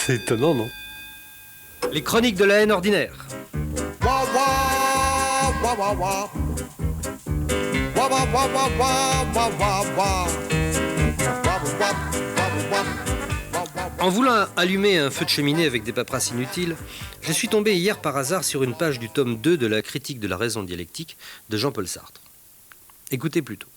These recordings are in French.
C'est étonnant, non? Les chroniques de la haine ordinaire. Wah wah wah wah wah. Wah wah wah wah wah wah wah wah. Wah wah wah wah. En voulant allumer un feu de cheminée avec des paperasses inutiles, je suis tombé hier par hasard sur une page du tome 2 de la critique de la raison dialectique de Jean-Paul Sartre. Écoutez plutôt.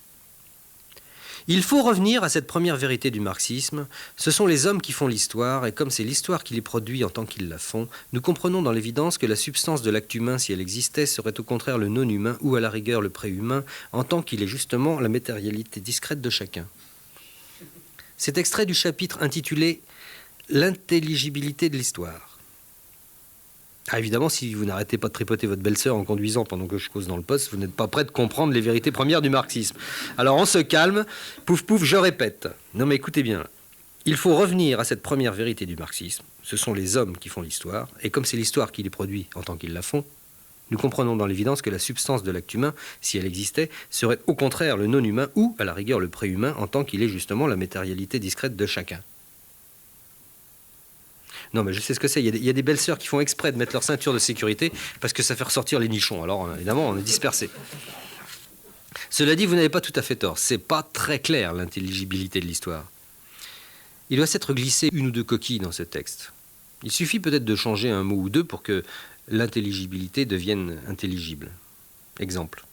Il faut revenir à cette première vérité du marxisme. Ce sont les hommes qui font l'histoire, et comme c'est l'histoire qui les produit en tant qu'ils la font, nous comprenons dans l'évidence que la substance de l'acte humain, si elle existait, serait au contraire le non-humain, ou à la rigueur le pré-humain, en tant qu'il est justement la matérialité discrète de chacun. Cet extrait du chapitre intitulé « L'intelligibilité de l'histoire ». Ah, évidemment, si vous n'arrêtez pas de tripoter votre belle-sœur en conduisant pendant que je cause dans le poste, vous n'êtes pas prêt de comprendre les vérités premières du marxisme. Alors on se calme, pouf pouf, je répète. Non mais écoutez bien, il faut revenir à cette première vérité du marxisme. Ce sont les hommes qui font l'histoire, et comme c'est l'histoire qui les produit en tant qu'ils la font, nous comprenons dans l'évidence que la substance de l'acte humain, si elle existait, serait au contraire le non-humain ou, à la rigueur, le pré-humain, en tant qu'il est justement la matérialité discrète de chacun. Non, mais je sais ce que c'est. Il y a des belles sœurs qui font exprès de mettre leur ceinture de sécurité parce que ça fait ressortir les nichons. Alors, évidemment, on est dispersé. Cela dit, vous n'avez pas tout à fait tort. C'est pas très clair, l'intelligibilité de l'histoire. Il doit s'être glissé une ou deux coquilles dans ce texte. Il suffit peut-être de changer un mot ou deux pour que l'intelligibilité devienne intelligible. Exemple.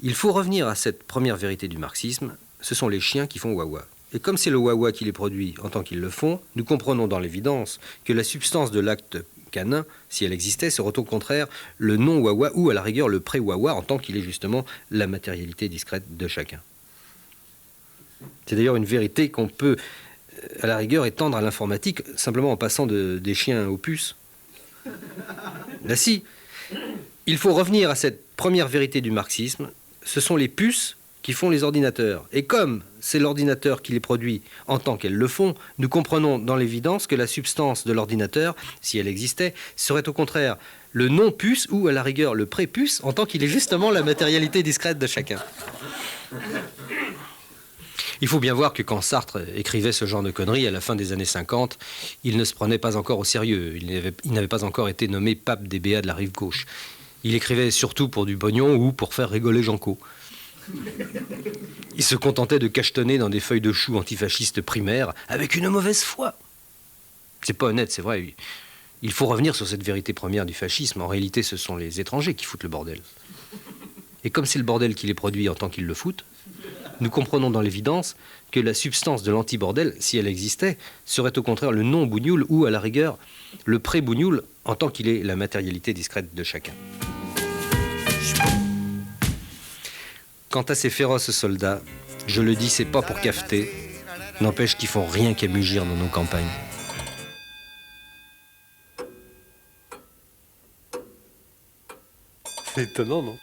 Il faut revenir à cette première vérité du marxisme. Ce sont les chiens qui font wawa. Et comme c'est le wawa qui les produit en tant qu'ils le font, nous comprenons dans l'évidence que la substance de l'acte canin, si elle existait, serait au contraire le non-wawa ou à la rigueur le pré-wawa en tant qu'il est justement la matérialité discrète de chacun. C'est d'ailleurs une vérité qu'on peut, à la rigueur, étendre à l'informatique simplement en passant des chiens aux puces. Là si, il faut revenir à cette première vérité du marxisme, ce sont les puces qui font les ordinateurs. Et comme c'est l'ordinateur qui les produit en tant qu'elles le font, nous comprenons dans l'évidence que la substance de l'ordinateur, si elle existait, serait au contraire le non-puce ou à la rigueur le pré-puce en tant qu'il est justement la matérialité discrète de chacun. Il faut bien voir que quand Sartre écrivait ce genre de conneries à la fin des années 50, il ne se prenait pas encore au sérieux. Il n'avait pas encore été nommé pape des BA de la rive gauche. Il écrivait surtout pour du pognon ou pour faire rigoler Janco. Il se contentait de cachetonner dans des feuilles de chou antifascistes primaires avec une mauvaise foi. C'est pas honnête, c'est vrai. Il faut revenir sur cette vérité première du fascisme. En réalité, ce sont les étrangers qui foutent le bordel. Et comme c'est le bordel qui les produit en tant qu'ils le foutent, nous comprenons dans l'évidence que la substance de l'anti-bordel, si elle existait, serait au contraire le non-bougnoul ou, à la rigueur, le pré-bougnoul en tant qu'il est la matérialité discrète de chacun. Quant à ces féroces soldats, je le dis, c'est pas pour cafeter, n'empêche qu'ils font rien qu'à mugir dans nos campagnes. C'est étonnant, non?